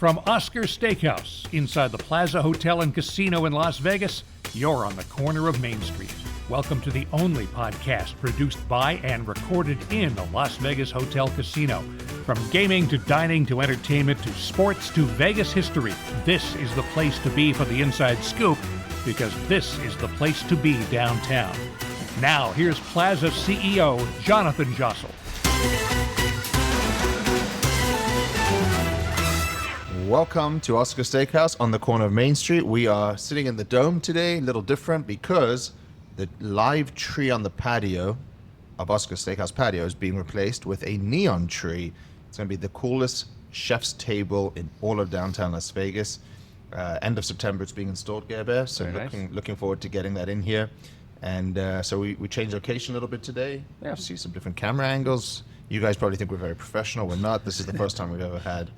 From Oscar Steakhouse, inside the Plaza Hotel and Casino in Las Vegas, you're on the corner of Main Street. Welcome to the only podcast produced by and recorded in the Las Vegas Hotel Casino. From gaming to dining to entertainment to sports to Vegas history, this is the place to be for the inside scoop, because this is the place to be downtown. Now, here's Plaza CEO Jonathan Jossel. Welcome to Oscar Steakhouse on the corner of Main Street. We are sitting in the Dome today, a little different because the live tree on the patio of Oscar Steakhouse patio is being replaced with a neon tree. It's going to be the coolest chef's table in all of downtown Las Vegas. End of September it's being installed, Gerber, so looking forward to getting that in here. And so we changed location a little bit today. Yeah. See some different camera angles. You guys probably think we're very professional. We're not. This is the first time we've ever had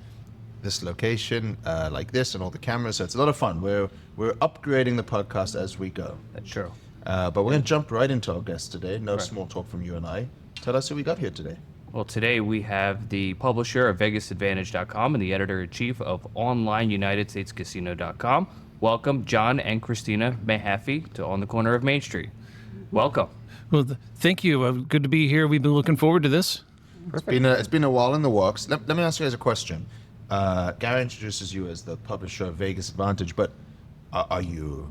this location like this and all the cameras, so it's a lot of fun. We're upgrading the podcast as we go. That's true. But we're going to jump right into our guest today. No small talk from you and I. Tell us who we got here today. Well, today we have the publisher of VegasAdvantage.com and the editor-in-chief of OnlineUnitedStatesCasino.com. Welcome, John and Kristina Mehaffey, to On the Corner of Main Street. Welcome. Well, thank you. Good to be here. We've been looking forward to this. It's been a while in the works. Let me ask you guys a question. Gary introduces you as the publisher of Vegas Advantage, but are you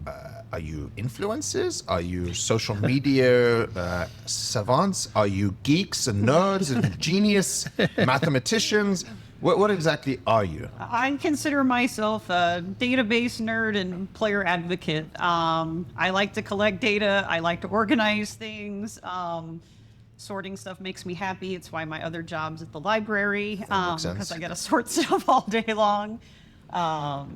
influencers? Are you social media savants? Are you geeks and nerds and genius mathematicians? What exactly are you? I consider myself a database nerd and player advocate. I like to collect data. I like to organize things. Sorting stuff makes me happy. It's why my other job's at the library, because I get to sort stuff all day long. For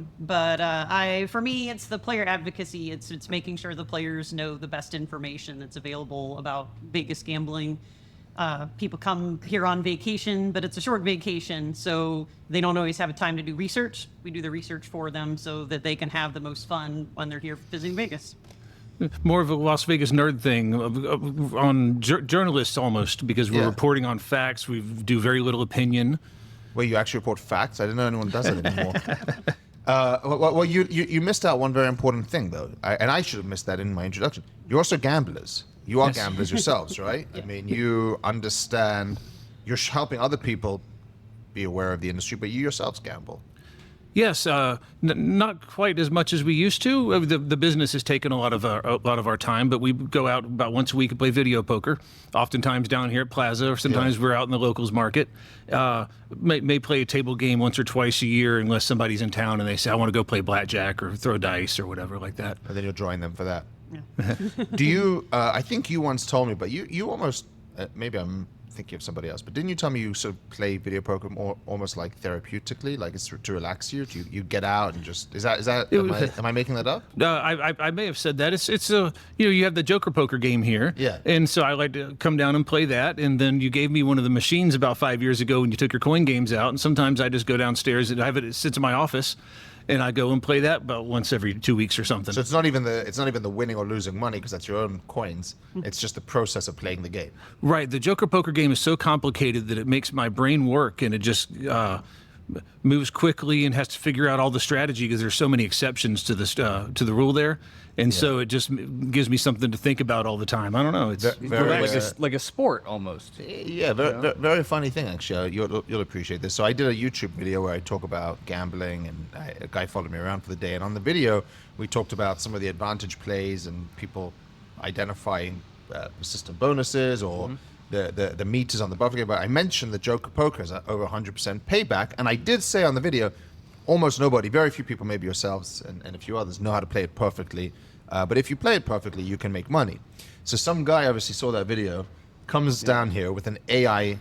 me, it's the player advocacy. It's making sure the players know the best information that's available about Vegas gambling. People come here on vacation, but it's a short vacation, so they don't always have time to do research. We do the research for them so that they can have the most fun when they're here visiting Vegas. More of a Las Vegas nerd thing on journalists almost, because we're reporting on facts. We do very little opinion. Well, you actually report facts? I didn't know anyone does it anymore. Well, you missed out one very important thing, though, and I should have missed that in my introduction. You're also gamblers. You are gamblers yourselves, right? Yeah. I mean, you understand, you're helping other people be aware of the industry, but you yourselves gamble. Yes, not quite as much as we used to. The business has taken a lot of our time, but we go out about once a week and play video poker. Oftentimes down here at Plaza, or sometimes we're out in the locals market. May play a table game once or twice a year, unless somebody's in town and they say, "I want to go play Blackjack or throw dice or whatever like that." And then you'll join them for that. Yeah. Do you? I think you once told me, but you almost maybe I'm thinking of somebody else, but didn't you tell me you sort of play video poker almost like therapeutically, like it's to relax you? Do you get out and just is that am I making that up? I may have said that. It's you have the Joker poker game here, and so I like to come down and play that. And then you gave me one of the machines about 5 years ago when you took your coin games out, and sometimes I just go downstairs and it sits in my office. And I go and play that about once every 2 weeks or something. So it's not even the winning or losing money, because that's your own coins. It's just the process of playing the game. Right. The Joker poker game is so complicated that it makes my brain work, and it just moves quickly and has to figure out all the strategy because there's so many exceptions to the rule there. And so it just gives me something to think about all the time. I don't know. It's like a sport almost. Yeah, very funny thing, actually. You'll appreciate this. So I did a YouTube video where I talk about gambling, and a guy followed me around for the day. And on the video, we talked about some of the advantage plays and people identifying persistent bonuses or the meters on the buffer game. But I mentioned the Joker poker is over 100% payback. And I did say on the video, almost nobody, very few people, maybe yourselves and a few others, know how to play it perfectly. But if you play it perfectly, you can make money. So some guy obviously saw that video, comes down here with an AI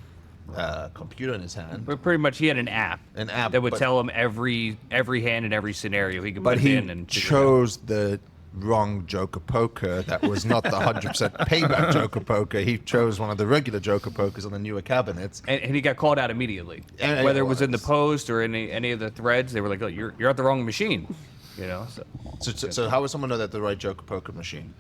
computer in his hand. But pretty much he had an app that would tell him every hand in every scenario he could put in. And chose the wrong Joker poker. That was not the 100% payback Joker poker. He chose one of the regular Joker pokers on the newer cabinets. And he got called out immediately. Whether it was in the post or any of the threads, they were like, "Oh, you're at the wrong machine." You know. So how would someone know that the right Joker poker machine?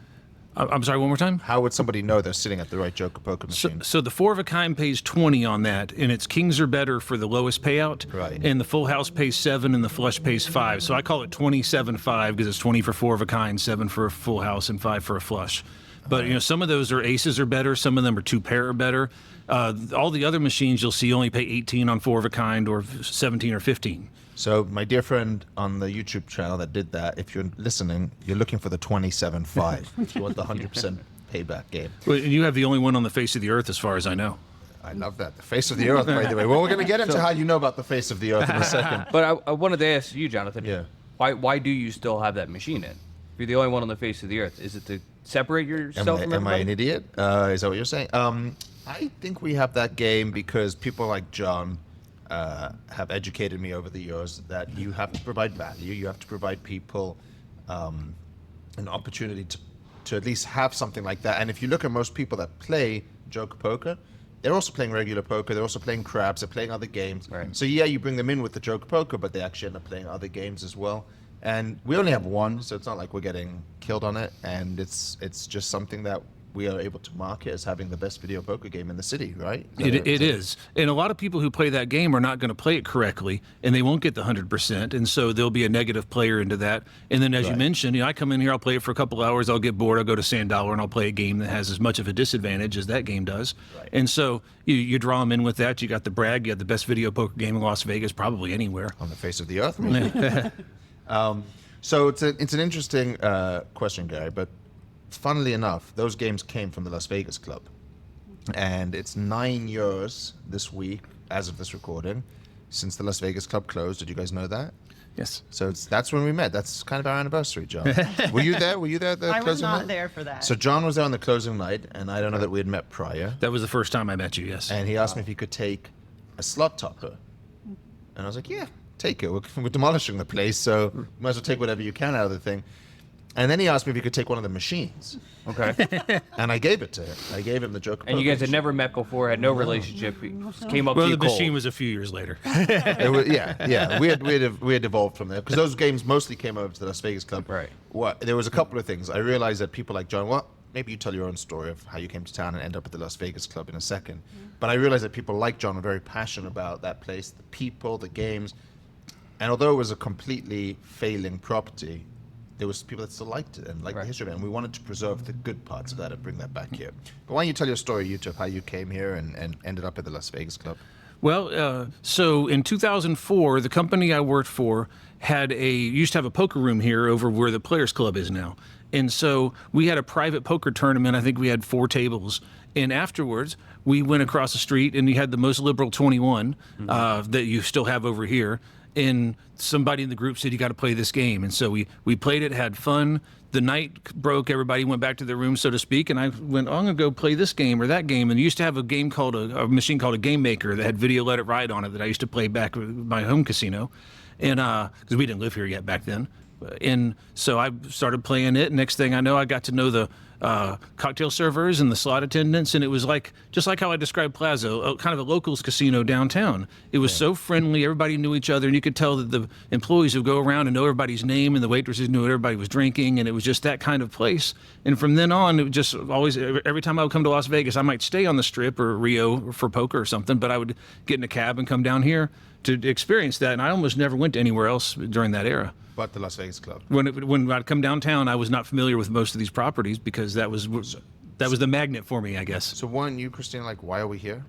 I'm sorry, one more time? How would somebody know they're sitting at the right Joker poker machine? So the 4 of a kind pays 20 on that, and it's kings or better for the lowest payout. Right. And the full house pays 7, and the flush pays 5. So I call it 27-5 because it's 20 for 4 of a kind, 7 for a full house, and 5 for a flush. But some of those are aces or better. Some of them are 2 pair or better. All the other machines you'll see only pay 18 on 4 of a kind or 17 or 15. So my dear friend on the YouTube channel that did that, if you're listening, you're looking for the 27-5. You want the 100% payback game. Well, and you have the only one on the face of the earth, as far as I know. I love that. The face of the earth, by the way. Well, we're going to get into how you know about the face of the earth in a second. But I wanted to ask you, Jonathan. Yeah. Why do you still have that machine in? If you're the only one on the face of the earth, is it to separate yourself from Am I everybody? an idiot? Is that what you're saying? I think we have that game because people like John have educated me over the years that you have to provide value. You have to provide people an opportunity to at least have something like that. And if you look at most people that play Joker Poker, they're also playing regular poker. They're also playing craps. They're playing other games. Right. So yeah, you bring them in with the Joker Poker, but they actually end up playing other games as well. And we only have one, so it's not like we're getting killed on it. And it's just something that we are able to market as having the best video poker game in the city, right? It is. And a lot of people who play that game are not going to play it correctly, and they won't get the 100%. And so there'll be a negative player into that. And then, as you mentioned, I come in here, I'll play it for a couple hours, I'll get bored, I'll go to Sand Dollar, and I'll play a game that has as much of a disadvantage as that game does. Right. And so you draw them in with that. You got the brag, you have the best video poker game in Las Vegas, probably anywhere. On the face of the earth, maybe. So it's an interesting question, Gary, but funnily enough, those games came from the Las Vegas Club. And it's 9 years this week, as of this recording, since the Las Vegas Club closed. Did you guys know that? Yes. So that's when we met. That's kind of our anniversary, John. Were you there? Were you there at the I closing was not night? there for that. So John was there on the closing night, and I don't know that we had met prior. That was the first time I met you, yes. And he asked me if he could take a slot topper. And I was like, yeah, take it. We're demolishing the place, so you might as well take whatever you can out of the thing. And then he asked me if he could take one of the machines. Okay. And I gave it to him. I gave him the Joker And you Poker guys had machine. never met before, had no relationship, came up Well, to you the machine cold. was a few years later. It was, yeah. We had evolved from there because those games mostly came over to the Las Vegas Club. Right. There was a couple of things. I realized that people like John, maybe you tell your own story of how you came to town and end up at the Las Vegas Club in a second. But I realized that people like John are very passionate about that place, the people, the games. And although it was a completely failing property, there was people that still liked it and liked the history of it. And we wanted to preserve the good parts of that and bring that back here. But why don't you tell your story, you two, of how you came here and ended up at the Las Vegas Club? Well, so in 2004, the company I worked for used to have a poker room here over where the Players Club is now. And so we had a private poker tournament. I think we had 4 tables. And afterwards, we went across the street and you had the most liberal 21 that you still have over here. And somebody in the group said, you got to play this game. And so we played it, had fun. The night broke, everybody went back to their room, so to speak. And I went, I'm going to go play this game or that game. And used to have a game called a machine called a Game Maker that had Video Let It Ride on it that I used to play back at my home casino. And because we didn't live here yet back then. And so I started playing it. Next thing I know, I got to know the cocktail servers and the slot attendants, and it was just like how I described Plaza, kind of a locals casino downtown. It was so friendly, everybody knew each other, and you could tell that the employees would go around and know everybody's name, and the waitresses knew what everybody was drinking, and it was just that kind of place. And from then on, it was just always, every time I would come to Las Vegas, I might stay on the Strip or Rio for poker or something, but I would get in a cab and come down here to experience that, and I almost never went anywhere else during that era. But the Las Vegas Club. When I'd come downtown, I was not familiar with most of these properties because that was the magnet for me, I guess. So one, you, Kristina, why are we here?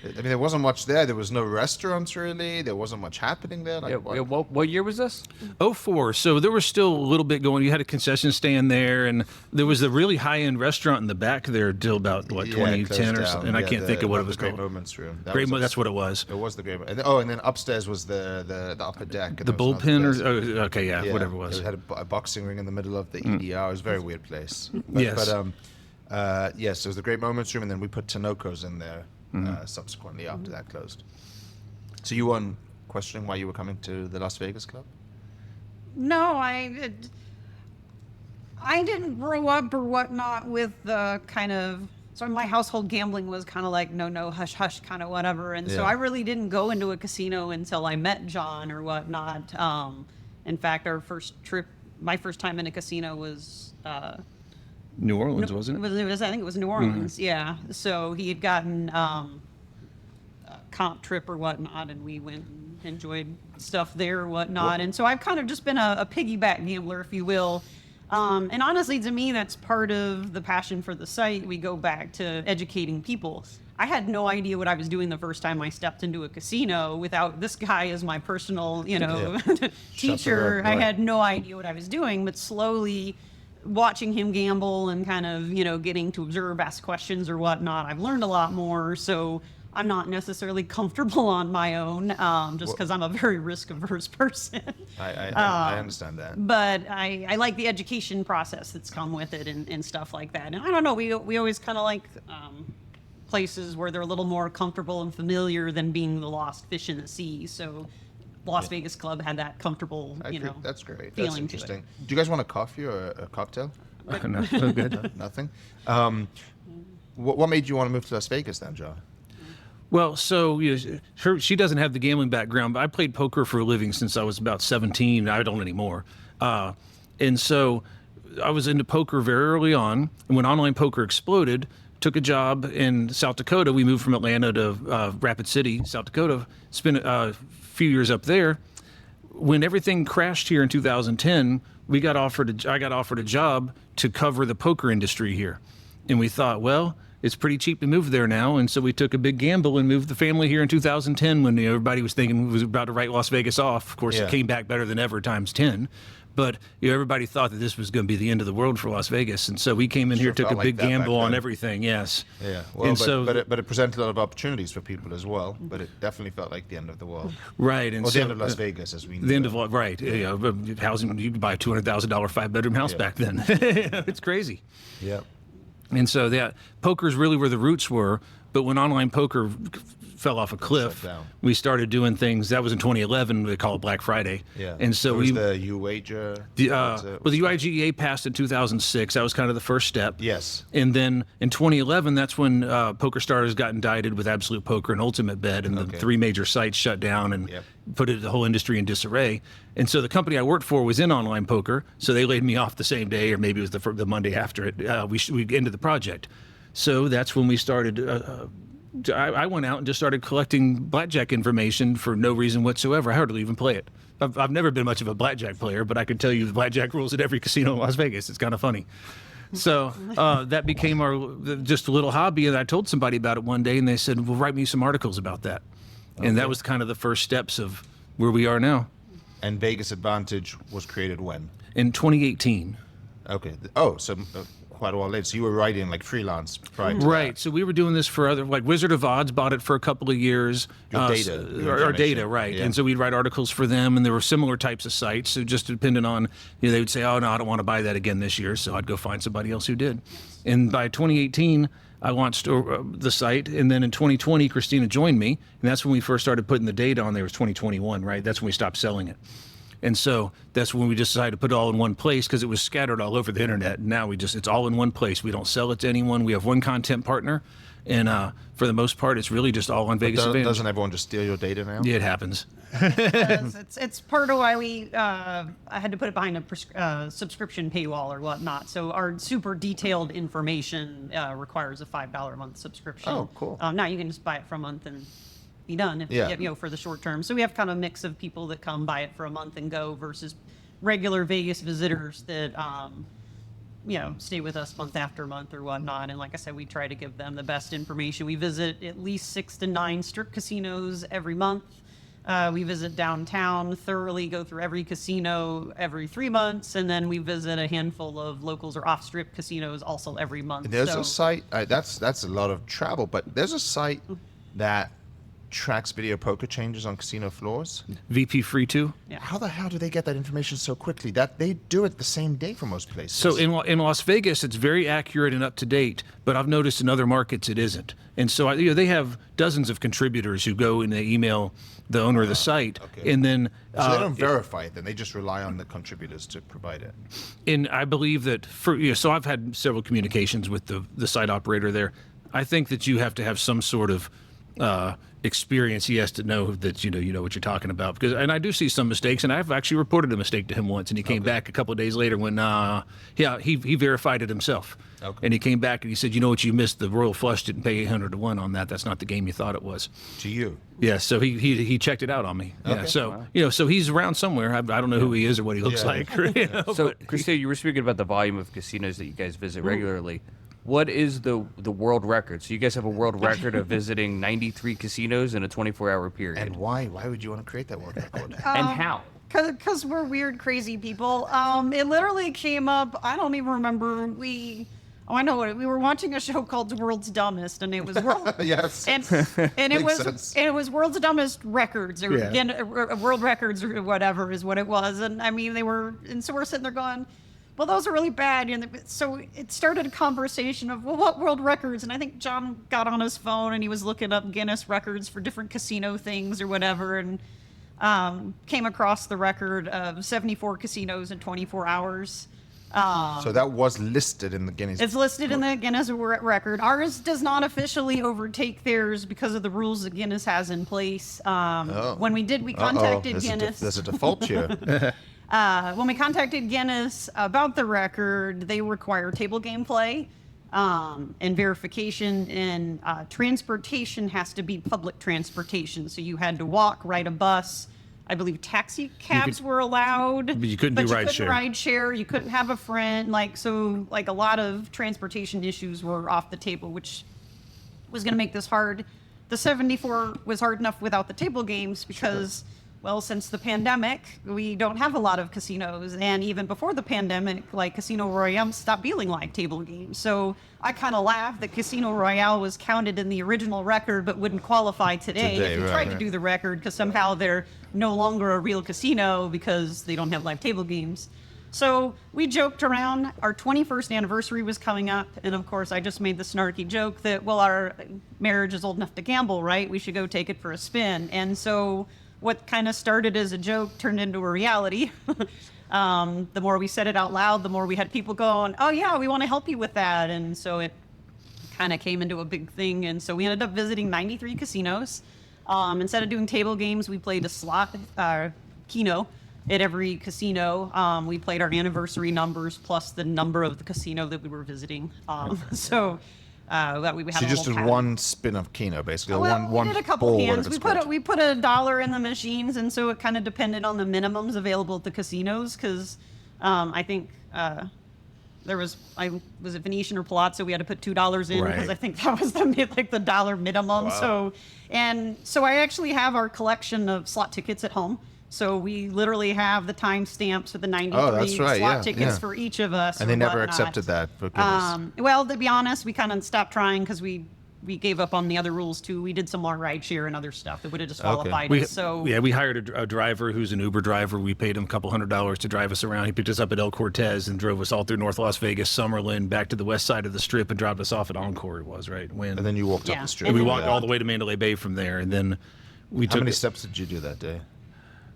I mean, there wasn't much there. There was no restaurants, really. There wasn't much happening there. What year was this? 2004. So there was still a little bit going. You had a concession stand there, and there was a really high-end restaurant in the back there until about, 2010 or something. And I can't think of what it was Great called. Moments Room. That's what it was. It was the Great Moments. And then upstairs was the upper deck. The bullpen whatever it was. It had a boxing ring in the middle of the EDR. It was a very weird place. Yes. Yes, it was the Great Moments Room, and then we put Tinoco's in there subsequently after that closed. So you weren't questioning why you were coming to the Las Vegas Club? No, I didn't grow up or whatnot with the kind of, so my household gambling was kind of like no, hush, hush, kind of whatever. And so I really didn't go into a casino until I met John or whatnot. In fact, our first trip my first time in a casino was New Orleans, wasn't it? I think it was New Orleans. Yeah. So he had gotten a comp trip or whatnot, and we went and enjoyed stuff there or whatnot. And so I've kind of just been a piggyback gambler, if you will. And honestly, to me, that's part of the passion for the site. We go back to educating people. I had no idea what I was doing the first time I stepped into a casino without this guy as my personal, teacher. Right. I had no idea what I was doing, but slowly watching him gamble and kind of, getting to observe, ask questions or whatnot, I've learned a lot more. So I'm not necessarily comfortable on my own, just because I'm a very risk-averse person. I understand that. But I like the education process that's come with it and stuff like that. And I don't know, we always kind of like places where they're a little more comfortable and familiar than being the lost fish in the sea. So Las Vegas Club had that comfortable, That's great. feeling That's interesting. to it. Do you guys want a coffee or a cocktail? No, good. Nothing. What made you want to move to Las Vegas then, John? Well, so she doesn't have the gambling background, but I played poker for a living since I was about 17. I don't anymore. And so I was into poker very early on. And when online poker exploded, took a job in South Dakota. We moved from Atlanta to Rapid City, South Dakota, spent a few years up there. When everything crashed here in 2010, I got offered a job to cover the poker industry here. And we thought, well, it's pretty cheap to move there now. And so we took a big gamble and moved the family here in 2010 when everybody was thinking we was about to write Las Vegas off. Of course, It came back better than ever times 10. But everybody thought that this was going to be the end of the world for Las Vegas. And so we came in here, took a big gamble on everything, yes. Yeah, well, but it presented a lot of opportunities for people as well. But it definitely felt like the end of the world. Right. And the end of Las Vegas, as we know. The end of, right. Housing, you could buy a $200,000 5-bedroom house back then. It's crazy. Yeah. And so poker is really where the roots were. But when online poker fell off a cliff, we started doing things. That was in 2011. They call it Black Friday. Yeah. And so the UWager. The UIGEA passed in 2006. That was kind of the first step. Yes. And then in 2011, that's when Poker Stars got indicted with Absolute Poker and Ultimate Bet, and the three major sites shut down and put the whole industry in disarray. And so the company I worked for was in online poker, so they laid me off the same day, or maybe it was the Monday after it. We ended the project. So that's when we started. I went out and just started collecting blackjack information for no reason whatsoever. I hardly even play it. I've never been much of a blackjack player, but I can tell you the blackjack rules at every casino in Las Vegas. It's kind of funny. So that became just a little hobby, and I told somebody about it one day, and they said, well, write me some articles about that. Okay. And that was kind of the first steps of where we are now. And Vegas Advantage was created when? In 2018. Okay. So quite a while later. So you were writing like freelance prior to Right. that. So we were doing this for like Wizard of Odds bought it for a couple of years. Your data. Our data, right. Yeah. And so we'd write articles for them, and there were similar types of sites. So just depending on, they would say, oh, no, I don't want to buy that again this year. So I'd go find somebody else who did. And by 2018, I launched the site. And then in 2020, Kristina joined me. And that's when we first started putting the data on there. It was 2021, right? That's when we stopped selling it. And so that's when we decided to put it all in one place, because it was scattered all over the internet. And now it's all in one place. We don't sell it to anyone. We have one content partner. And for the most part, it's really just all on Vegas Advantage. Doesn't everyone just steal your data now? Yeah, it happens. It's part of why I had to put it behind a subscription paywall or whatnot. So our super detailed information requires a $5 a month subscription. Oh, cool. Now you can just buy it for a month and be done for the short term. So we have kind of a mix of people that come buy it for a month and go versus regular Vegas visitors that stay with us month after month or whatnot. And like I said, we try to give them the best information. We visit at least 6 to 9 strip casinos every month. We visit downtown, thoroughly go through every casino every 3 months, and then we visit a handful of locals or off-strip casinos also every month. There's a site, that's a lot of travel, but there's a site that tracks video poker changes on casino floors. VP Free 2. Yeah. How the hell do they get that information so quickly? That they do it the same day for most places. So in Las Vegas, it's very accurate and up to date, but I've noticed in other markets it isn't. And so they have dozens of contributors who go and they email the owner of the site, and then so they don't verify it. Then they just rely on the contributors to provide it. And I believe that so I've had several communications with the site operator there. I think that you have to have some sort of experience, he has to know that you know what you're talking about. And I do see some mistakes, and I've actually reported a mistake to him once, and he came back a couple of days later when he verified it himself. Okay. And he came back and he said, you know what, you missed the Royal Flush, didn't pay 800 to 1 on that. That's not the game you thought it was. To you. Yeah, so he checked it out on me. Okay. Yeah, so so he's around somewhere. I don't know who he is or what he looks like. So, Kristina, you were speaking about the volume of casinos that you guys visit regularly. What is the world record? So you guys have a world record of visiting 93 casinos in a 24-hour period. And why? Why would you want to create that world record? And how? Because we're weird, crazy people. It literally came up. I don't even remember. I know it. We were watching a show called The World's Dumbest, and it was Yes. and Makes sense. it was World's Dumbest Records or World Records or whatever is what it was. And I mean, so we're sitting there going, well, those are really bad. And so it started a conversation of, well, what world records? And I think John got on his phone and he was looking up Guinness records for different casino things or whatever, and came across the record of 74 casinos in 24 hours. So that was listed in the Guinness. It's listed in the Guinness record. Ours does not officially overtake theirs because of the rules that Guinness has in place. When we contacted Guinness. There's a default here. When we contacted Guinness about the record, they require table game play and verification, and transportation has to be public transportation. So you had to walk, ride a bus. I believe taxi cabs were allowed. But you couldn't do ride share. Ride share. You couldn't have a friend. So a lot of transportation issues were off the table, which was going to make this hard. The 74 was hard enough without the table games because, well, since the pandemic, we don't have a lot of casinos. And even before the pandemic, Casino Royale stopped dealing live table games. So I kind of laughed that Casino Royale was counted in the original record but wouldn't qualify today if you tried to do the record, because somehow they're no longer a real casino because they don't have live table games. So we joked around. Our 21st anniversary was coming up, and of course I just made the snarky joke that, well, our marriage is old enough to gamble, right? We should go take it for a spin. And so what kind of started as a joke turned into a reality. The more we said it out loud, the more we had people going, oh yeah, we want to help you with that. And so it kind of came into a big thing. And so we ended up visiting 93 casinos. Instead of doing table games, we played a slot Keno at every casino. We played our anniversary numbers plus the number of the casino that we were visiting. So that we had. So you just did one spin of Keno, basically. Well, one we did a couple ball, hands. whatever We put $1 in the machines, and so it kind of depended on the minimums available at the casinos. Because I think there was it Venetian or Palazzo? We had to put $2 in because I think that was the dollar minimum. Wow. So I actually have our collection of slot tickets at home. So we literally have the timestamps of the 93 slot tickets for each of us. And they never accepted that, for goodness. Well, to be honest, we kind of stopped trying because we gave up on the other rules too. We did some more rideshare and other stuff that would have disqualified us. So we hired a driver who's an Uber driver. We paid him a couple $100 to drive us around. He picked us up at El Cortez and drove us all through North Las Vegas, Summerlin, back to the west side of the Strip, and dropped us off at Encore. It was right when. And then you walked up the Strip. And we walked all the way to Mandalay Bay from there, and then we How many steps did you do that day?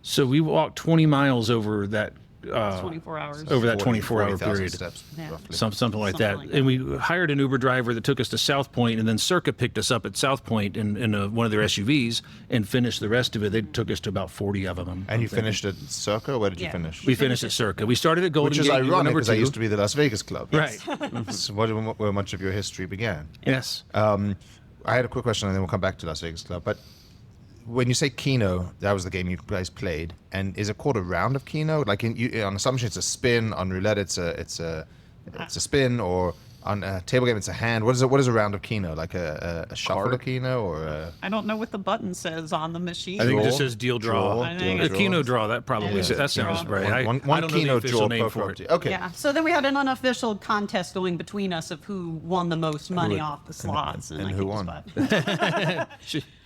So we walked 20 miles over that 24 hours. Over that 24-hour period. Steps, roughly. Something like that. And we hired an Uber driver that took us to South Point, and then Circa picked us up at South Point in one of their SUVs and finished the rest of it. They took us to about 40 of them. And you finished at Circa? Or where did you finish? We finished at Circa. We started at Golden Gate. Which is ironic because I two. used to be the Las Vegas Club. Right. So where much of your history began. Yes. I had a quick question, and then we'll come back to Las Vegas Club. But when you say Keno, that was the game you guys played, and is it called a round of Keno? Like on assumption, it's a spin. On roulette, it's a spin, or on a table game, it's a hand. What is a round of Keno? Like a shuffle of Keno, or a... I don't know what the button says on the machine. I think it just says deal draw. Deal a Keno draw. That probably that sounds right. One I don't know Keno the official draw name per for property. it. Okay. Yeah. So then we had an unofficial contest going between us of who won the most money off the slots, and I who think won?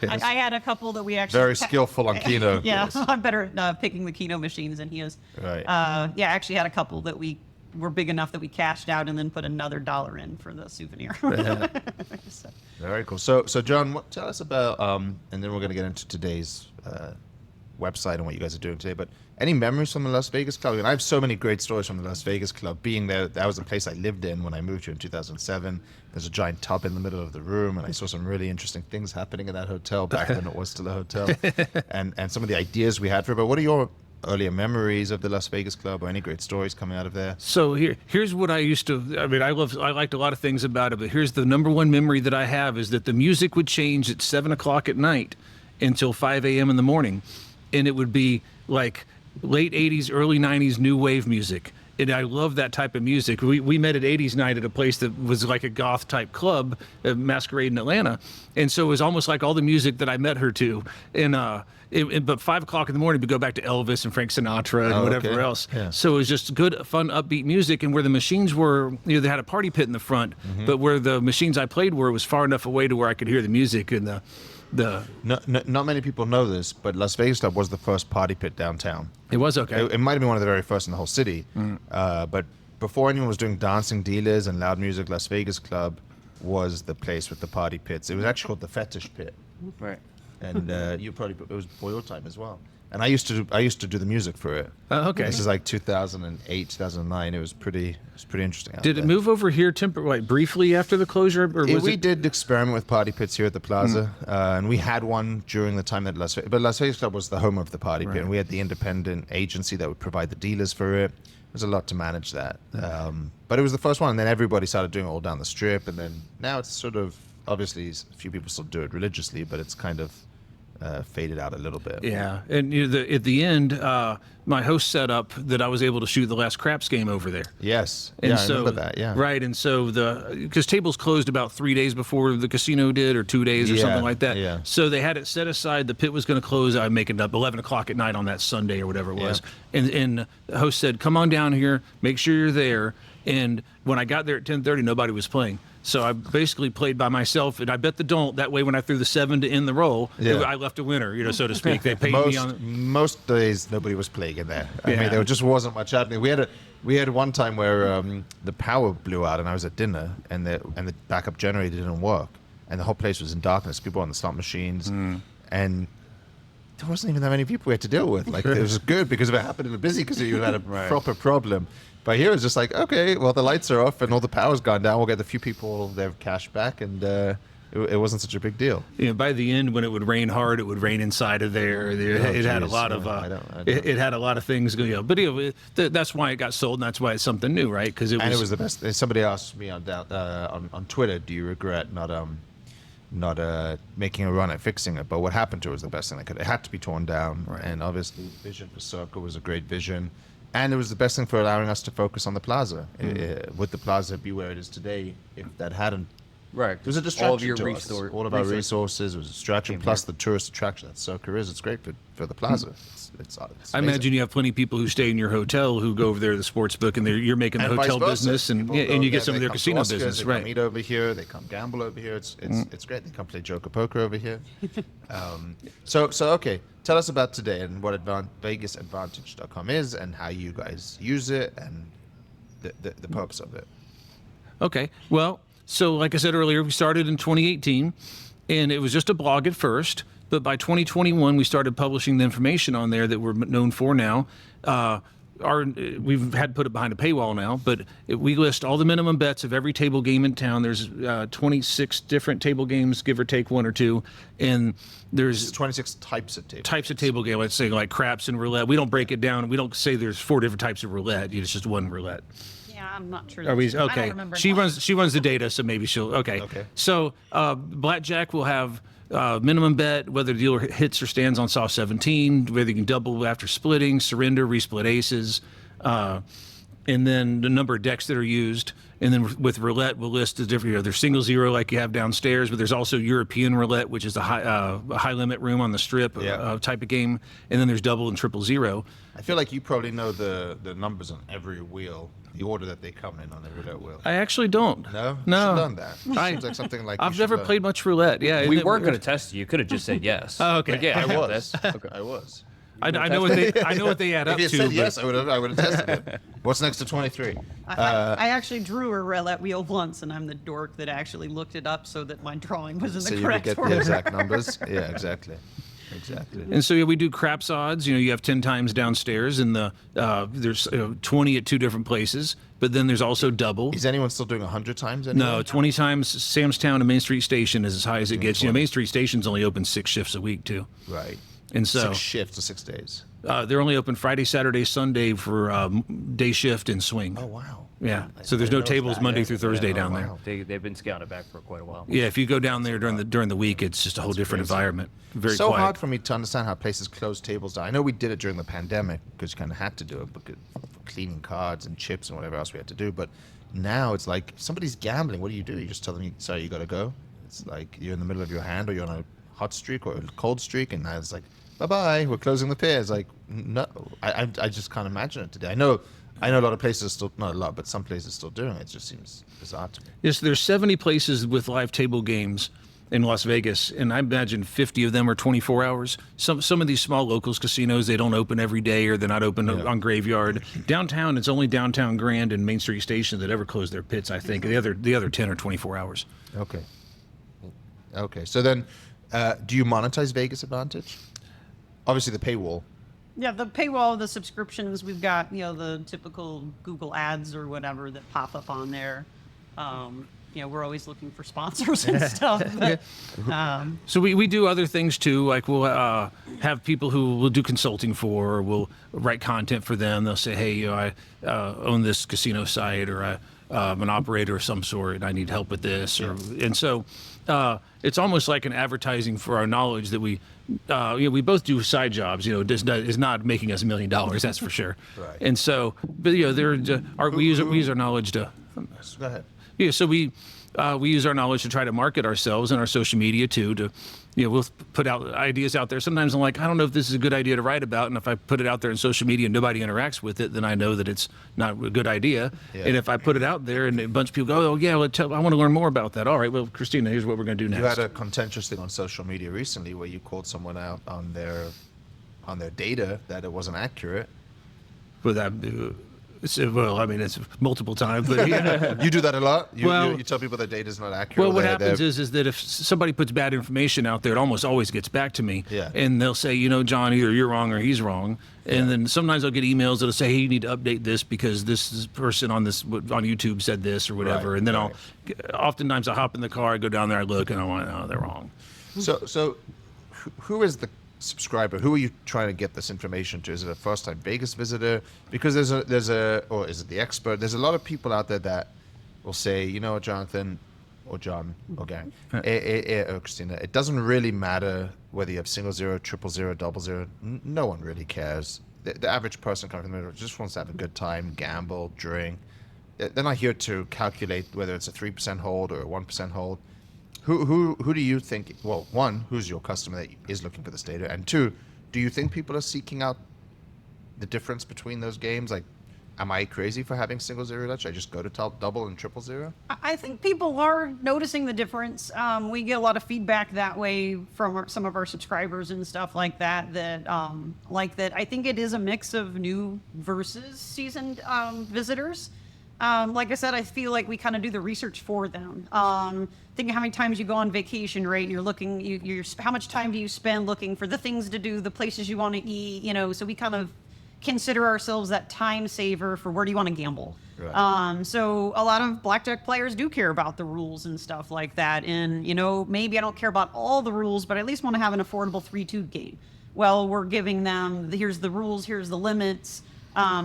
I had a couple that we actually Very skillful on Keno. Yeah, I'm better picking the Keno machines than he is. Right. I actually had a couple that we were big enough that we cashed out and then put another $1 in for the souvenir. So. Very cool. So John, tell us about, and then we're going to get into today's website and what you guys are doing today. But any memories from the Las Vegas Club? And I have so many great stories from the Las Vegas Club. Being there, that was the place I lived in when I moved here in 2007. There's a giant tub in the middle of the room, and I saw some really interesting things happening in that hotel back when it was still a hotel, and some of the ideas we had for it. But what are your earlier memories of the Las Vegas Club, or any great stories coming out of there? So here's what I used to. I mean, I liked a lot of things about it, but here's the number one memory that I have is that the music would change at 7 o'clock at night until 5 a.m. in the morning, and it would be like late 80s, early 90s new wave music. And I love that type of music. We met at 80s Night at a place that was like a goth type club, Masquerade in Atlanta. And so it was almost like all the music that I met her to. And but 5 o'clock in the morning, we go back to Elvis and Frank Sinatra and whatever else. Yeah. So it was just good, fun, upbeat music. And where the machines were, they had a party pit in the front, but where the machines I played were, it was far enough away to where I could hear the music and not many people know this, but Las Vegas Club was the first party pit downtown. It was, okay. It might have been one of the very first in the whole city. But before anyone was doing dancing dealers and loud music, Las Vegas Club was the place with the party pits. It was actually called the Fetish Pit. Right. And it was before your time as well. And I used to do the music for it. Okay. This is like 2008, 2009. It was pretty interesting. Did it move over here briefly after the closure, or was we did experiment with party pits here at the Plaza, and we had one during the time that Las Vegas Club was the home of the party pit, and we had the independent agency that would provide the dealers for it. There's a lot to manage that, but it was the first one, and then everybody started doing it all down the strip, and then now it's sort of, obviously a few people still do it religiously, but it's kind of faded out a little bit. Yeah, and at the end, my host set up that I was able to shoot the last craps game over there. Yes, and I remember that. Yeah, right. And so because tables closed about 3 days before the casino did, or 2 days, or something like that. Yeah. So they had it set aside. The pit was going to close. I'm making it up 11 o'clock at night on that Sunday or whatever it was. And the host said, "Come on down here. Make sure you're there." And when I got there at 10:30, nobody was playing. So I basically played by myself, and I bet the don't. That way, when I threw the 7 to end the roll, I left a winner, so to speak. They paid me on. Most days, nobody was playing in there. I mean, there just wasn't much happening. We had one time where the power blew out, and I was at dinner, and the backup generator didn't work, and the whole place was in darkness. People on the slot machines, and there wasn't even that many people we had to deal with. Like, it was good because if it happened in a busy casino, you had a proper problem. But here it's just like, okay, well, the lights are off and all the power's gone down. We'll get the few people their cash back, and it wasn't such a big deal. By the end, when it would rain hard, it would rain inside of there. It had a lot of it had a lot of things going. But that's why it got sold, and that's why it's something new, right? Because it was the best. Somebody asked me on Twitter, do you regret not making a run at fixing it? But what happened to it was the best thing they could. It had to be torn down, and obviously, vision for Circle was a great vision. And it was the best thing for allowing us to focus on the Plaza. Would the Plaza be where it is today if that hadn't? Right. It was a distraction all of your to us. All of our resources. It was a distraction, plus the tourist attraction that Circa is. It's great for the Plaza. It's I imagine you have plenty of people who stay in your hotel who go over there to the sports book, and you're making the hotel business, and you get some of their casino business. They come eat over here. They come gamble over here. It's great. They come play Joker Poker over here. So okay. Tell us about today and what VegasAdvantage.com is and how you guys use it and the purpose of it. Okay. Well, so like I said earlier, we started in 2018, and it was just a blog at first. But by 2021, we started publishing the information on there that we're known for now. We've had to put it behind a paywall now, but we list all the minimum bets of every table game in town. There's 26 different table games, give or take one or two, and there's 26 types of table. Types of table game. Let's say like craps and roulette. We don't break it down. We don't say there's 4 different types of roulette. It's just one roulette. Yeah, I'm not sure. Are we I okay? don't remember She runs the data, so maybe she'll. Okay. So Blackjack will have minimum bet, whether the dealer hits or stands on soft 17, whether you can double after splitting, surrender, resplit aces, and then the number of decks that are used. And then with roulette, we'll list the different. There's single zero like you have downstairs, but there's also European roulette, which is the high limit room on the strip type of game. And then there's double and triple zero. I feel like you probably know the numbers on every wheel, the order that they come in on the roulette wheel. I actually don't. No? No. You should have done that. Seems like something like I've never played much roulette. Yeah, we weren't going to test you. You could have just said yes. Oh, okay. Like, yeah, I have was. this. Okay. I was. I know what they add up to. If you said yes, I would have tested it. What's next to 23? I actually drew a roulette wheel once, and I'm the dork that actually looked it up so that my drawing was in the so you would correct get order. the exact numbers. Yeah, exactly. Exactly. And so we do craps odds. You have 10 times downstairs, and there's 20 at 2 different places. But then there's also double. Is anyone still doing 100 times anyway? No, 20 times. Samstown and Main Street Station is as high as it gets. Main Street Station's only open 6 shifts a week too. Right. And so 6 shifts or 6 days. They're only open Friday, Saturday, Sunday for day shift and swing. Oh, wow. Yeah. So there's no tables Monday through Thursday down there. wow. They've been scouting back for quite a while. Yeah, if you go down there during the week, it's just a whole different environment. Very so quiet. hard for me to understand how places close tables down. I know we did it during the pandemic because you kind of had to do it because for cleaning cards and chips and whatever else we had to do. But now it's like if somebody's gambling. What do? You just tell them, sorry, you got to go. It's like you're in the middle of your hand or you're on a hot streak or a cold streak, and now it's like, bye-bye, we're closing the pier. It's like, no, I just can't imagine it today. I know a lot of places are still, not a lot, but some places are still doing it. It just seems bizarre to me. Yes, there's 70 places with live table games in Las Vegas, and I imagine 50 of them are 24 hours. Some of these small locals casinos, they don't open every day, or they're not open on Graveyard. Downtown, it's only Downtown Grand and Main Street Station that ever close their pits, I think. The other 10 are 24 hours. Okay. So then, do you monetize Vegas Advantage? Obviously, the paywall. Yeah, the paywall, the subscriptions, we've got, the typical Google ads or whatever that pop up on there. We're always looking for sponsors and stuff. But, So we do other things too, like we'll have people who we'll do consulting for, or we'll write content for them. They'll say, hey, I own this casino site, or I'm an operator of some sort, and I need help with this. And so it's almost like an advertising for our knowledge that we both do side jobs. Is not making us $1 million, that's for sure. Right. And so, but we use our knowledge to. Go ahead. Yeah, so we use our knowledge to try to market ourselves and our social media too. We'll put out ideas out there. Sometimes I'm like, I don't know if this is a good idea to write about, and if I put it out there in social media and nobody interacts with it, then I know that it's not a good idea. Yeah. And if I put it out there and a bunch of people go, oh yeah, I want to learn more about that. All right, well, Kristina, here's what we're going to do next. You had a contentious thing on social media recently where you called someone out on their data that it wasn't accurate. Well, it's multiple times, but yeah. You do that a lot? You tell people their data's not accurate? Well, what happens is that if somebody puts bad information out there, it almost always gets back to me. Yeah. And they'll say, John, either you're wrong or he's wrong. And then sometimes I'll get emails that'll say, hey, you need to update this because this person on YouTube said this or whatever. Right, and then oftentimes I'll hop in the car, I go down there, I look, and I want, oh, they're wrong. So who is the subscriber? Who are you trying to get this information to? Is it a first-time Vegas visitor? Because there's a or is it the expert? There's a lot of people out there that will say, Jonathan, or John, or gang, or Kristina, it doesn't really matter whether you have 0, 0, 000, 000. No one really cares. The average person coming from the middle just wants to have a good time, gamble, drink. They're not here to calculate whether it's a 3% hold or a 1% hold. Who do you think? Well, one, who's your customer that is looking for this data, and two, do you think people are seeking out the difference between those games? Like, am I crazy for having 0, 0? Should I just go to double and 0, 0? I think people are noticing the difference. We get a lot of feedback that way from some of our subscribers and stuff like that. That I think it is a mix of new versus seasoned visitors. Like I said, I feel like we kind of do the research for them. Thinking how many times you go on vacation, right? You're looking, how much time do you spend looking for the things to do, the places you want to eat, so we kind of consider ourselves that time saver for where do you want to gamble. Right. So a lot of blackjack players do care about the rules and stuff like that. And, maybe I don't care about all the rules, but I at least want to have an affordable 3-2 game. Well, we're giving them, here's the rules, here's the limits.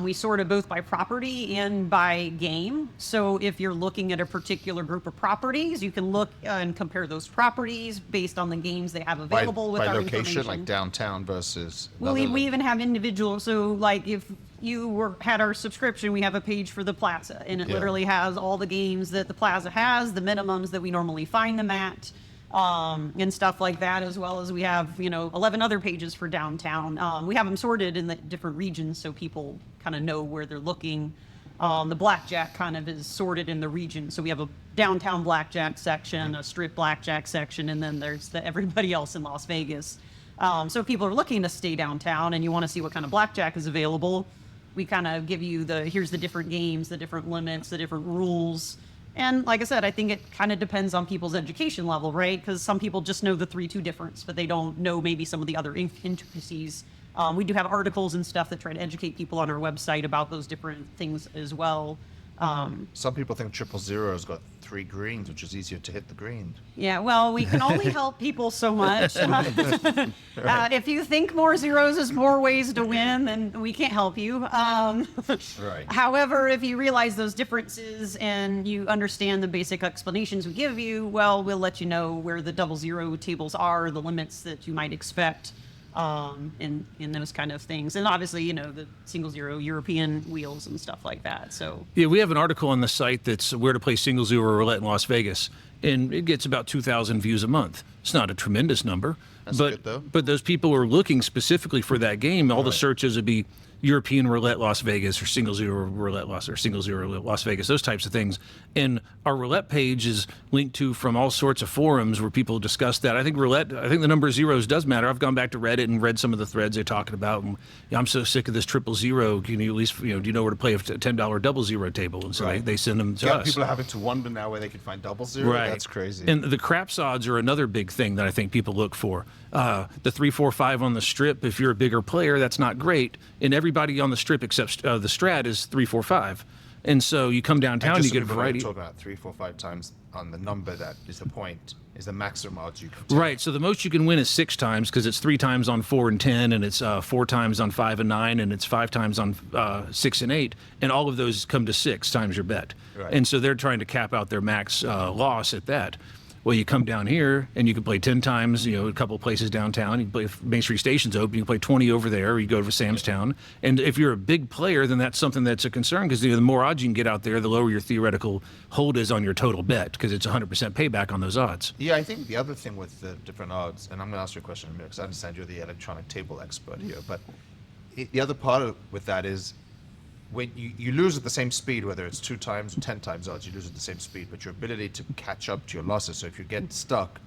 We sort it both by property and by game. So if you're looking at a particular group of properties, you can look and compare those properties based on the games they have available with by our location, information. like downtown versus. Well, we even have individual. So like if you had our subscription, we have a page for the Plaza, and it literally has all the games that the Plaza has, the minimums that we normally find them at. And stuff like that, as well as we have 11 other pages for downtown. We have them sorted in the different regions so people kind of know where they're looking. The blackjack kind of is sorted in the region, so we have a downtown blackjack section, a strip blackjack section, and then there's everybody else in Las Vegas. So if people are looking to stay downtown and you want to see what kind of blackjack is available, we kind of give you here's the different games, the different limits, the different rules. And like I said, I think it kind of depends on people's education level, right? Because some people just know the 3-2 difference, but they don't know maybe some of the other intricacies. We do have articles and stuff that try to educate people on our website about those different things as well. Some people think 000 has got 3 greens, which is easier to hit the green. Yeah, well, we can only help people so much. If you think more zeros is more ways to win, then we can't help you. Right. However, if you realize those differences and you understand the basic explanations we give you, well, we'll let you know where the 00 tables are, the limits that you might expect, in those kind of things. And obviously, the 0 European wheels and stuff like that. So Yeah, we have an article on the site that's where to play 0 roulette in Las Vegas, and it gets about 2,000 views a month. It's not a tremendous number, That's but good, though. but those people are looking specifically for that game. All the searches would be European roulette Las Vegas or 0 roulette Las or 0 roulette Las Vegas, those types of things. And our roulette page is linked to from all sorts of forums where people discuss that. I think the number of zeros does matter. I've gone back to Reddit and read some of the threads they're talking about. And I'm so sick of this 000. Can you at least, do you know where to play a $10 00 table? And so they send them to Yeah, us. people are having to wonder now where they can find 00. Right. That's crazy. And the craps odds are another big thing that I think people look for. The 3, 4, 5 on the strip, if you're a bigger player, that's not great. And everybody on the strip except the Strat is 3, 4, 5. And so you come downtown, And you just get a so people know, variety. you're talking about 3, 4, 5 times on the number that is the point, is the maximum odds you can take. Right. So the most you can win is 6 times because it's 3 times on 4 and 10, and it's 4 times on 5 and 9, and it's 5 times on 6 and 8, and all of those come to 6 times your bet. Right. And so they're trying to cap out their max loss at that. Well, you come down here and you can play 10 times, a couple of places downtown. You can play if Main Street Station's open. You can play 20 over there, or you go to Sam's Town. And if you're a big player, then that's something that's a concern because the more odds you can get out there, the lower your theoretical hold is on your total bet because it's 100% payback on those odds. Yeah, I think the other thing with the different odds, and I'm going to ask you a question in a minute because I understand you're the electronic table expert here, but the other part with that is when you lose at the same speed, whether it's 2 times or 10 times odds, you lose at the same speed, but your ability to catch up to your losses. So if you get stuck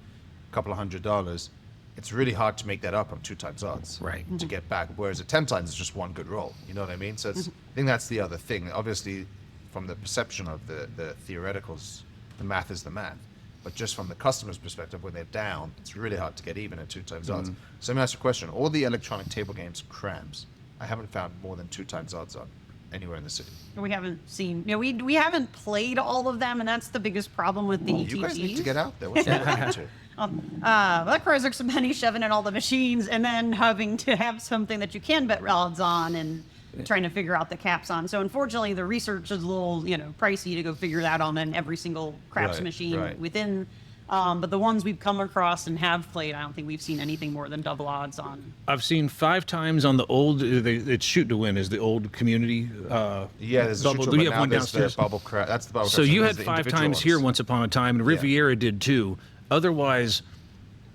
a couple of $100, it's really hard to make that up on 2 times odds. Right. To get back. Whereas at 10 times, it's just one good roll. You know what I mean? So I think that's the other thing. Obviously, from the perception of the theoreticals, the math is the math. But just from the customer's perspective, when they're down, it's really hard to get even at 2 times odds. So let me ask you a question. All the electronic table games crams, I haven't found more than 2 times odds on anywhere in the city. we haven't seen, we haven't played all of them, and that's the biggest problem with the ETGs. You guys need to get out there. What's that happening to? That requires some money shoving in all the machines and then having to have something that you can bet odds on and trying to figure out the caps on. So unfortunately, the research is a little, pricey to go figure that on in every single craps Right, machine right. within. But the ones we've come across and have played, I don't think we've seen anything more than double odds on. I've seen 5 times on the old, it's shoot to win is the old community. Yeah, there's a bubble. shoot, We but have now one there's the downstairs. bubble crash. That's the bubble So crash. you There's had the 5 individual times here ones. once upon a time, and Riviera did too. Otherwise,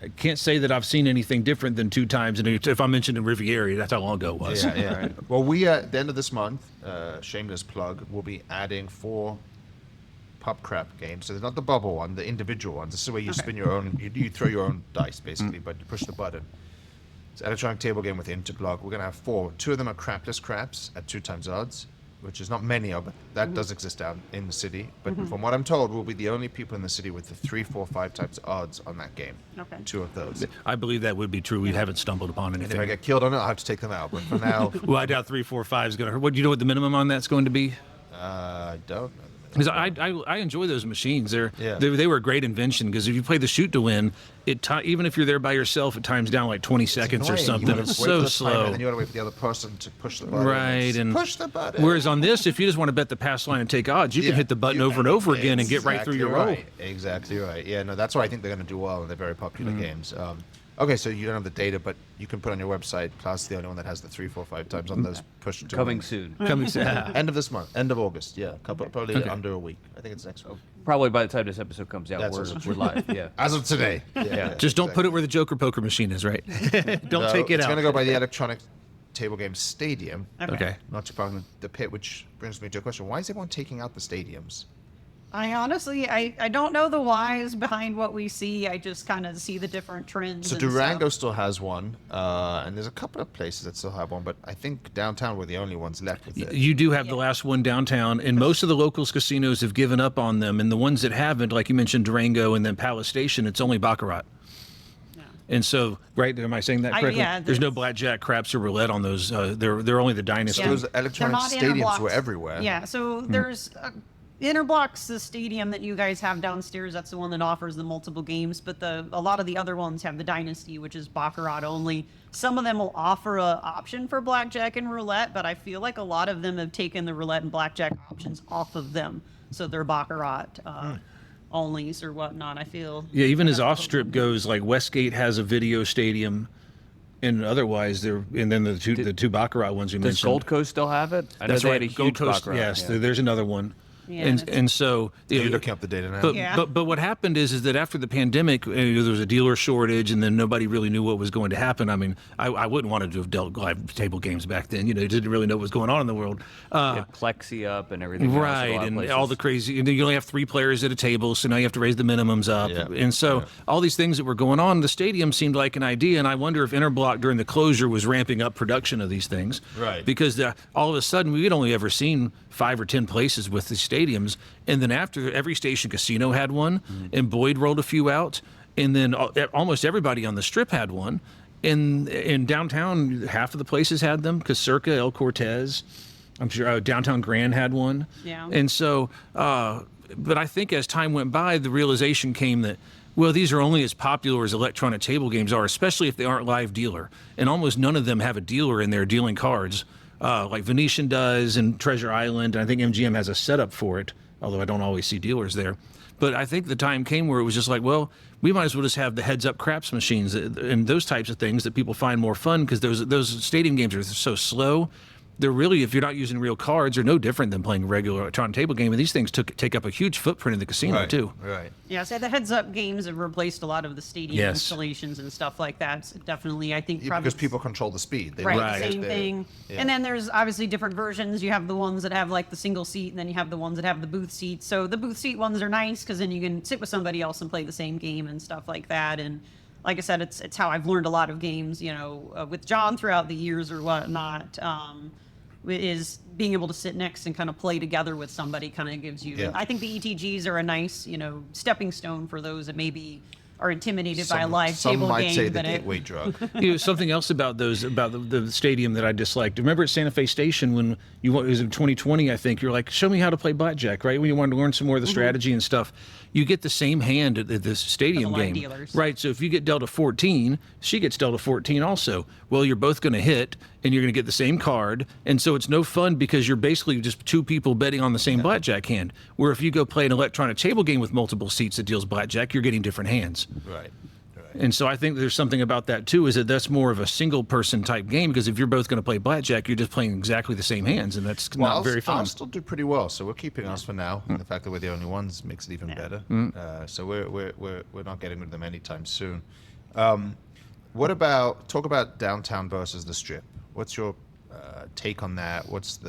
I can't say that I've seen anything different than 2 times. And if I mentioned in Riviera, that's how long ago it was. Yeah. Well, we at the end of this month, shameless plug, we'll be adding 4 pub crap games. So they're not the bubble one, the individual ones. This is where you spin your own, you throw your own dice basically, but you push the button. It's an electronic table game with Interblog. We're going to have 4. 2 of them are crapless craps at 2 times odds, which is not many of, but that does exist down in the city. But from what I'm told, we'll be the only people in the city with the 3, 4, 5 times odds on that game. Okay. 2 of those. I believe that would be true. We haven't stumbled upon And if I anything. get killed on it, I'll have to take them out. But for now, Well, I doubt 3, 4, 5 is going to hurt. What do you know what the minimum on that's going to be? I don't know. Because I enjoy those machines. Yeah. They were a great invention. Because if you play the shoot to win, even if you're there by yourself, it times down like 20 seconds or Annoying. something. You gotta It's wait so for the timer, slow. And then you got to wait for the other person to push the button. Right, It's and push the button. Whereas on this, if you just want to bet the pass line and take odds, you can hit the button over and over again and get right through your roll. Exactly right. Yeah, no, that's why I think they're going to do well, and they're very popular games. Okay, so you don't have the data, but you can put on your website. Class is the only one that has the 3, 4, 5 times on those push to Coming win. soon. Coming soon. End of this month, end of August. Yeah, probably under a week. I think it's next week. Probably by the time this episode comes out, That's we're live. Yeah. As of today. Yeah. Just don't put it where the Joker poker machine is, right? Don't take it It's out. going to go by the Electronic Table Game Stadium. Okay. Not too far from the pit, which brings me to a question. Why is everyone taking out the stadiums? I honestly, I don't know the whys behind what we see. I just kind of see the different trends. So and Durango stuff. still has one, and there's a couple of places that still have one, but I think downtown were the only ones left with it. You do have the last one downtown, and most of the locals casinos have given up on them. And the ones that haven't, like you mentioned, Durango and then Palace Station, it's only baccarat. And so, right? Am I saying that correctly? yeah, There's no that's- blackjack, craps, or roulette on those. They're only the dynasty. So those They're electronic not stadiums interblocks. were everywhere. Yeah, so there's Interblocks, the stadium that you guys have downstairs. That's the one that offers the multiple games. But a lot of the other ones have the Dynasty, which is baccarat only. Some of them will offer a option for blackjack and roulette, but I feel like a lot of them have taken the roulette and blackjack options off of them, so they're baccarat onlys or whatnot. I feel. Yeah, even as off strip goes, like Westgate has a video stadium, and otherwise and then the two baccarat ones you Does mentioned. Gold Coast still have it? I know That's they right. had a Gold huge Coast. baccarat, Yes, yeah. there's another one. Yeah, and that's- and so You're looking up the data now. But, Yeah. but what happened is that after the pandemic, there was a dealer shortage, and then nobody really knew what was going to happen. I mean, I wouldn't want to have dealt live table games back then. You didn't really know what was going on in the world. They had Plexi up and everything. else at a Right, lot of and places. all the crazy. And you only have 3 players at a table, so now you have to raise the minimums up. Yeah, And so all these things that were going on, the stadium seemed like an idea. And I wonder if Interblock during the closure was ramping up production of these things. Right. Because all of a sudden we had only ever seen 5 or 10 places with the stadiums, and then after every station casino had one, and Boyd rolled a few out, and then almost everybody on the strip had one. In downtown, half of the places had them. Circa, El Cortez, I'm sure downtown Grand had one. Yeah. And so, but I think as time went by, the realization came that, well, these are only as popular as electronic table games are, especially if they aren't live dealer. And almost none of them have a dealer in there dealing cards, like Venetian does and Treasure Island. And I think MGM has a setup for it, although I don't always see dealers there. But I think the time came where it was just like, well, we might as well just have the heads-up craps machines and those types of things that people find more fun, because those stadium games are so slow. They're really, if you're not using real cards, are no different than playing a regular electronic table game. And these things take up a huge footprint in the casino Right, too. right. Yeah, so the heads-up games have replaced a lot of the stadium Yes. installations and stuff like that. So definitely, I think Yeah, probably because people control the speed. They right, know Right. the same they're- thing. yeah. And then there's obviously different versions. You have the ones that have like the single seat, and then you have the ones that have the booth seats. So the booth seat ones are nice because then you can sit with somebody else and play the same game and stuff like that. And like I said, it's how I've learned a lot of games. With John throughout the years or whatnot. Is being able to sit next and kind of play together with somebody kind of gives you. Yeah. I think the ETGs are a nice, stepping stone for those that maybe are intimidated by a live some table might game. say the but gateway drug. Something else about the stadium that I disliked. Remember at Santa Fe Station when it was in 2020, I think, you're like, show me how to play blackjack, right? When you wanted to learn some more of the strategy and stuff. You get the same hand at this stadium live game. dealers. Right, so if you get dealt a 14, she gets dealt a 14 also. Well, you're both going to hit, and you're going to get the same card, and so it's no fun because you're basically just 2 people betting on the same blackjack hand. Where if you go play an electronic table game with multiple seats that deals blackjack, you're getting different hands. Right. And so I think there's something about that too, is that that's more of a single person type game, because if you're both going to play blackjack, you're just playing exactly the same hands, and that's not very fun. I'll still do pretty well, so we're keeping us for now. And the fact that we're the only ones makes it even better. So we're not getting rid of them anytime soon. Talk about downtown versus the strip? What's your take on that? What's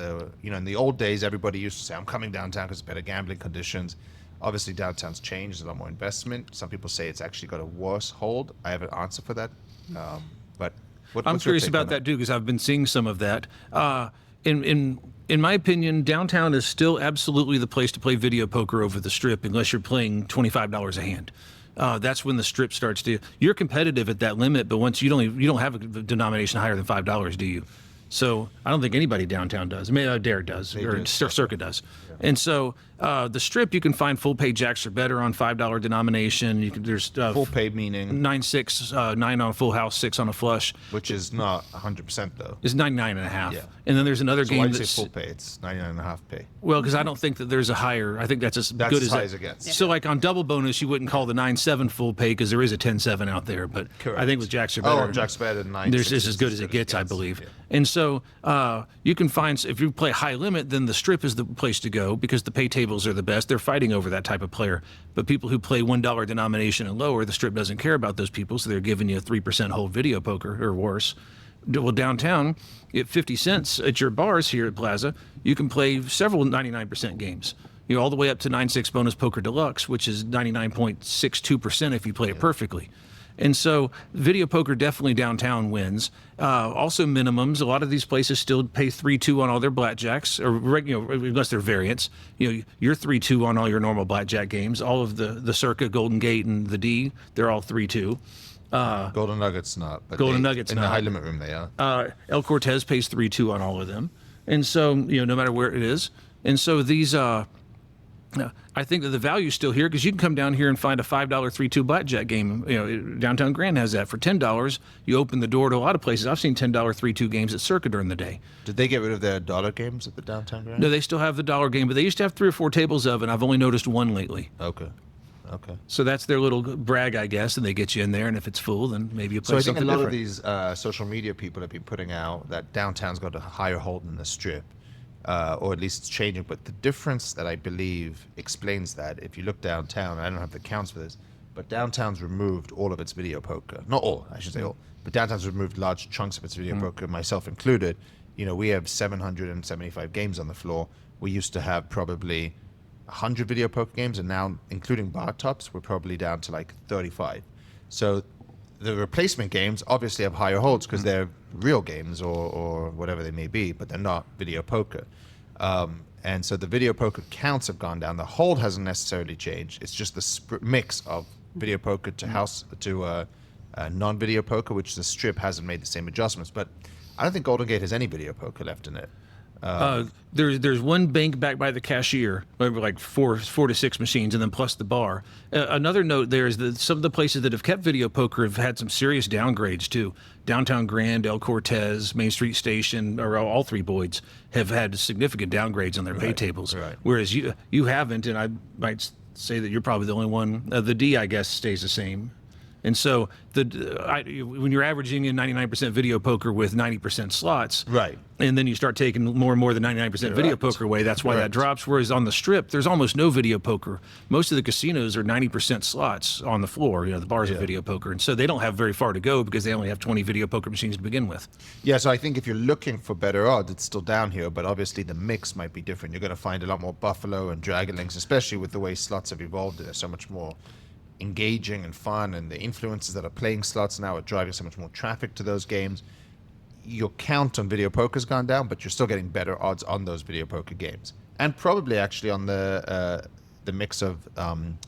in the old days, everybody used to say, I'm coming downtown because better gambling conditions. Obviously, downtown's changed, there's a lot more investment. Some people say it's actually got a worse hold. I have an answer for that. But I'm what's your curious take about on that too, because I've been seeing some of that. In my opinion, downtown is still absolutely the place to play video poker over the strip, unless you're playing $25 a hand. That's when the strip starts to. You're competitive at that limit, but once you don't have a denomination higher than $5, do you? So I don't think anybody downtown does. Maybe Dare does, or Circa does. And so the strip, you can find full pay jacks are better on $5 denomination. There's full pay meaning 9-6, 9 on a full house, 6 on a flush. which is not 100% though. Is 99.5. Yeah. And then there's another So why game do you that's say full pay? It's 99.5 pay. well, because I don't think that there's a higher. I think that's as That's good as as high that- as it gets. So like on double bonus, you wouldn't call the 9-7 full pay because there is a 10-7 out there. But Correct. I think with jacks are better. Oh, Jack's better than 9. There's as good as it gets, I believe. Yeah. And so you can find, if you play high limit, then the strip is the place to go because the pay tables are the best. They're fighting over that type of player. But people who play $1 denomination and lower, the strip doesn't care about those people, so they're giving you a 3% hold video poker or worse. Well, downtown, at 50 cents at your bars here at Plaza, you can play several 99% games. all the way up to 9-6 bonus poker deluxe, which is 99.62% if you play it perfectly. And so video poker definitely downtown wins. Also minimums. A lot of these places still pay 3-2 on all their blackjacks, or unless they're variants. You're 3-2 on all your normal blackjack games. All of the Circa, Golden Gate, and the D, they're all 3-2. Golden Nuggets not. But Golden Nuggets in not. the high limit room they are. El Cortez pays 3-2 on all of them. And so, no matter where it is. And so these, I think that the value is still here because you can come down here and find a $5 3-2 blackjack game. Downtown Grand has that for $10. You open the door to a lot of places. I've seen $10 3-2 games at Circa during the day. Did they get rid of their dollar games at the Downtown Grand? No, they still have the dollar game, but they used to have 3 or 4 tables of it. I've only noticed one lately. Okay. So that's their little brag, I guess, and they get you in there, and if it's full, then maybe you play So I think something a lot different. of these social media people have been putting out that downtown's got a higher hold than the Strip, or at least it's changing. But the difference that I believe explains that, if you look downtown, I don't have the counts for this, but downtown's removed all of its video poker. Not all, I should say all. But downtown's removed large chunks of its video poker, myself included. We have 775 games on the floor. We used to have probably 100 video poker games, and now, including bar tops, we're probably down to like 35. So the replacement games obviously have higher holds because they're real games or whatever they may be, but they're not video poker. And so the video poker counts have gone down. The hold hasn't necessarily changed. It's just the mix of video poker to non-video poker, which the Strip hasn't made the same adjustments. But I don't think Golden Gate has any video poker left in it. There's one bank backed by the cashier, like four to six machines, and then plus the bar. Another note there is that some of the places that have kept video poker have had some serious downgrades too. Downtown Grand, El Cortez, Main Street Station, or all 3 Boyds have had significant downgrades on their pay tables. Right. Whereas you haven't, and I might say that you're probably the only one. The D, I guess, stays the same. And so when you're averaging in 99% video poker with 90% slots, Right. and then you start taking more and more than 99% video poker away, that's why that drops. Whereas on the Strip, there's almost no video poker. Most of the casinos are 90% slots on the floor. The bars are video poker. And so they don't have very far to go because they only have 20 video poker machines to begin with. Yeah, so I think if you're looking for better odds, it's still down here, but obviously the mix might be different. You're going to find a lot more Buffalo and Dragonlings, especially with the way slots have evolved. They're so much more engaging and fun, and the influencers that are playing slots now are driving so much more traffic to those games. Your count on video poker's gone down, but you're still getting better odds on those video poker games, and probably actually on the mix of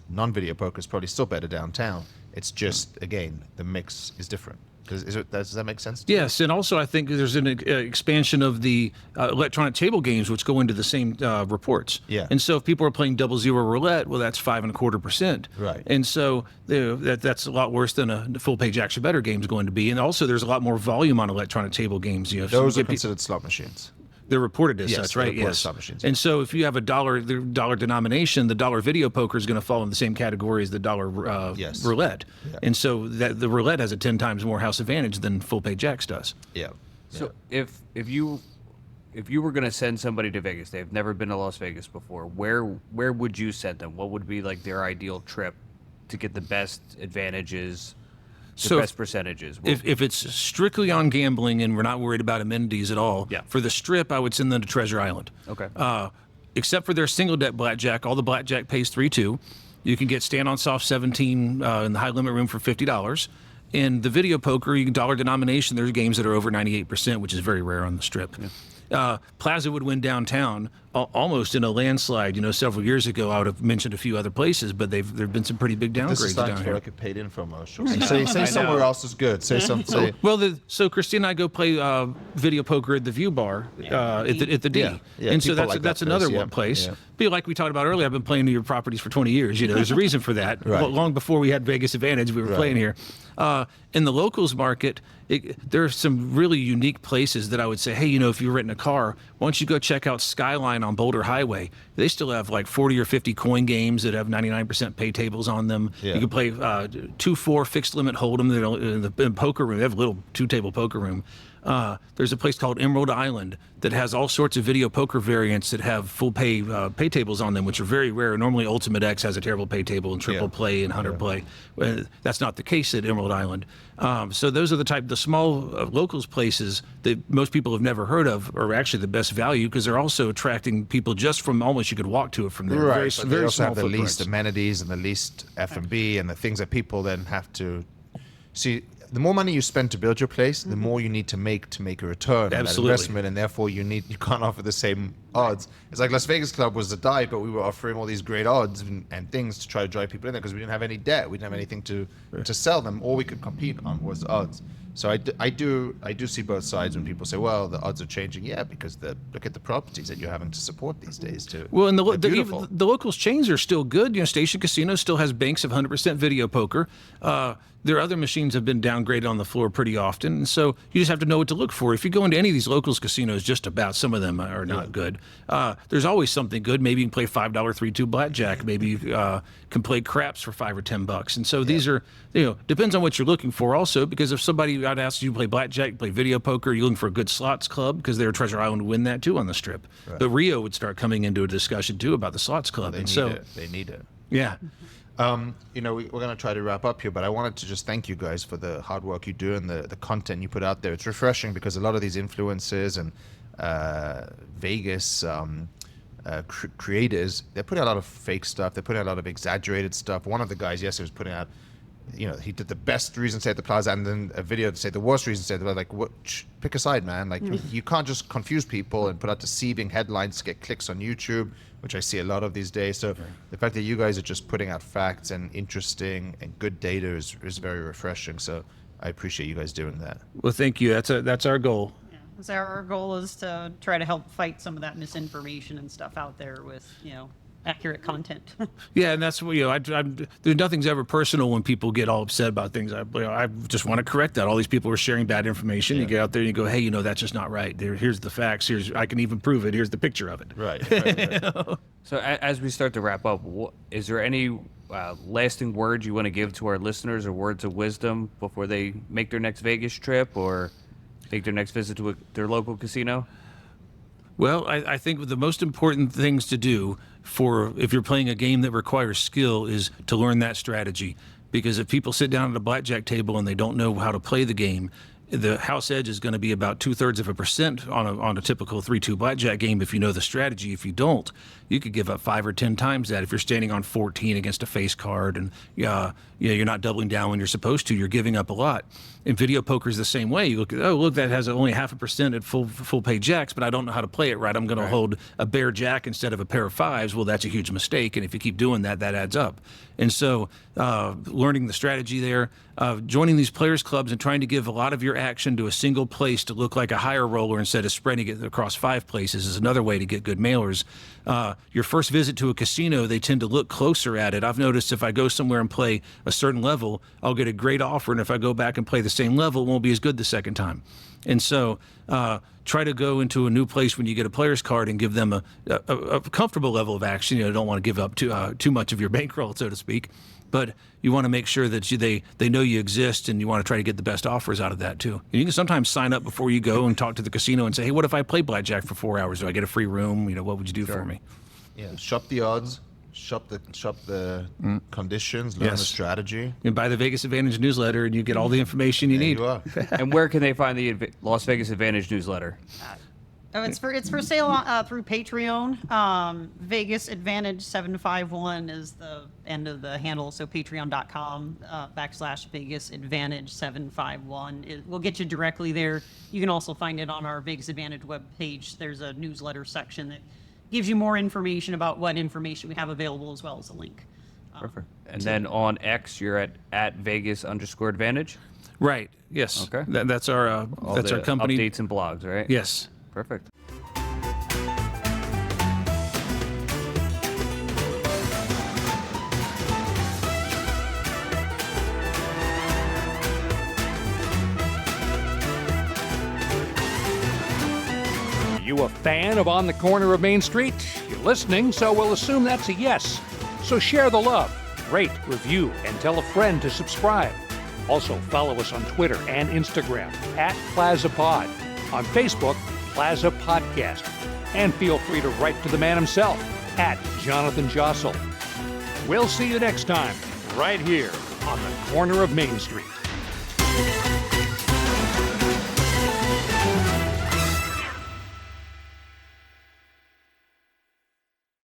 non-video poker is probably still better downtown. It's just, again, the mix is different. Does that make sense? Yes, and also I think there's an expansion of the electronic table games, which go into the same reports. Yeah. And so if people are playing 00 roulette, well, that's 5.25%. Right. And so that's a lot worse than a full page action better game is going to be. And also there's a lot more volume on electronic table games. Those are considered slot machines. They're reported as Yes, such, right? they're reported Yes. slot machines, And so if you have a dollar denomination, the dollar video poker is going to fall in the same category as the dollar roulette. Yeah. And so the roulette has a 10 times more house advantage than full page X does. Yeah. So if you were going to send somebody to Vegas, they've never been to Las Vegas before, where would you send them? What would be like their ideal trip to get the best advantages, the best percentages? If it's strictly on gambling and we're not worried about amenities at all, for the Strip, I would send them to Treasure Island. Okay. Except for their single deck blackjack, all the blackjack pays 3-2. You can get stand on soft 17 in the high limit room for $50. In the video poker, you can dollar denomination. There's games that are over 98%, which is very rare on the Strip. Plaza would win downtown almost in a landslide. Several years ago, I would have mentioned a few other places, but there've been some pretty big This is downgrades starting down to feel here. like a paid infomercial. Say somewhere else is good. Say something. Well, so Kristina and I go play video poker at the View Bar at the D, Yeah, and so people like that's that another place, one place. yeah. But like we talked about earlier, I've been playing to your properties for 20 years. There's a reason for that. Right. Long before we had Vegas Advantage, we were playing here. In the locals market, there are some really unique places that I would say, hey, if you're renting a car, why don't you go check out Skyline on Boulder Highway? They still have like 40 or 50 coin games that have 99% pay tables on them. Yeah. You can play 2-4 fixed limit hold'em. In the poker room, they have a little 2-table poker room. There's a place called Emerald Island that has all sorts of video poker variants that have full pay tables on them, which are very rare. Normally, Ultimate X has a terrible pay table and triple play and 100 play. That's not the case at Emerald Island. So those are the small locals places that most people have never heard of are actually the best value because they're also attracting people just from almost you could walk to it from there. Right, Very, but very they also small have the footprints. least amenities and the least F&B and the things that people then have to see. The more money you spend to build your place, the more you need to make a return on that Absolutely. investment, and therefore you can't offer the same odds. It's like Las Vegas Club was a dive, but we were offering all these great odds and things to try to drive people in there because we didn't have any debt, we didn't have anything to sell them. All we could compete on was odds. So I do see both sides when people say, well, the odds are changing. Yeah, because look at the properties that you're having to support these days too. Well, and They're beautiful. the locals chains are still good. Station Casino still has banks of 100% video poker. Their other machines have been downgraded on the floor pretty often, and so you just have to know what to look for. If you go into any of these locals casinos, just about some of them are not good. There's always something good. Maybe you can play $5 3-2 blackjack. Maybe you can play craps for $5 or $10. And so these are, depends on what you're looking for. Also, because if somebody I'd ask you to play blackjack, you play video poker, you're looking for a good slots club because they're Treasure Island to win that too on the Strip. Right. But Rio would start coming into a discussion too about the slots club. They need it. Yeah. We're going to try to wrap up here, but I wanted to just thank you guys for the hard work you do and the content you put out there. It's refreshing because a lot of these influencers and Vegas creators, they're putting out a lot of fake stuff. They're putting out a lot of exaggerated stuff. One of the guys yesterday was putting out, he did the best reason to stay at the Plaza and then a video to say the worst reason to stay at the Plaza. Like, what? Pick a side, man. Like, you can't just confuse people and put out deceiving headlines to get clicks on YouTube, which I see a lot of these days. So the fact that you guys are just putting out facts and interesting and good data is very refreshing. So I appreciate you guys doing that. Well, thank you. That's our goal. So our goal is to try to help fight some of that misinformation and stuff out there with, accurate content. Yeah, and that's there's nothing's ever personal when people get all upset about things. I just want to correct that. All these people are sharing bad information. You get out there and you go, hey, that's just not right. Here's the facts. I can even prove it. Here's the picture of it. Right. So as we start to wrap up, is there any lasting words you want to give to our listeners or words of wisdom before they make their next Vegas trip or make their next visit to their local casino? Well, I think the most important things to do if you're playing a game that requires skill is to learn that strategy. Because if people sit down at a blackjack table and they don't know how to play the game, the house edge is going to be about 2/3% on a typical 3-2 blackjack game if you know the strategy. If you don't, you could give up 5 or 10 times that. If you're standing on 14 against a face card and you're not doubling down when you're supposed to, you're giving up a lot. And video poker is the same way. You look, that has only 0.5% at full pay jacks, but I don't know how to play it right. I'm going to hold a bare jack instead of a pair of fives. Well, that's a huge mistake. And if you keep doing that, that adds up. And so learning the strategy there, joining these players clubs and trying to give a lot of your action to a single place to look like a higher roller instead of spreading it across 5 places is another way to get good mailers. Your first visit to a casino, they tend to look closer at it. I've noticed if I go somewhere and play a certain level, I'll get a great offer. And if I go back and play the same level, it won't be as good the second time. And so try to go into a new place when you get a player's card and give them a comfortable level of action. You don't want to give up too much of your bankroll, so to speak. But you want to make sure that they know you exist, and you want to try to get the best offers out of that too. And you can sometimes sign up before you go and talk to the casino and say, hey, what if I play blackjack for 4 hours? Do I get a free room? What would you do for me? Yeah, shop the odds, shop the conditions, learn the strategy. And buy the Vegas Advantage newsletter, and you get all the information you need. You are. And where can they find the Las Vegas Advantage newsletter? It's for sale through Patreon. Vegas Advantage 751 is the end of the handle, so patreon.com /Vegas Advantage 751. It will get you directly there. You can also find it on our Vegas Advantage webpage. There's a newsletter section that gives you more information about what information we have available, as well as a link. Perfect. And then on X, you're at Vegas_Advantage? Right. Yes. Okay. That's our company. Updates and blogs, right? Yes. Perfect. You a fan of On the Corner of Main Street? You're listening, so we'll assume that's a yes. So share the love, rate, review, and tell a friend to subscribe. Also, follow us on Twitter and Instagram at PlazaPod, on Facebook, Plaza Podcast, and feel free to write to the man himself at Jonathan Jossel. We'll see you next time, right here on the corner of Main Street.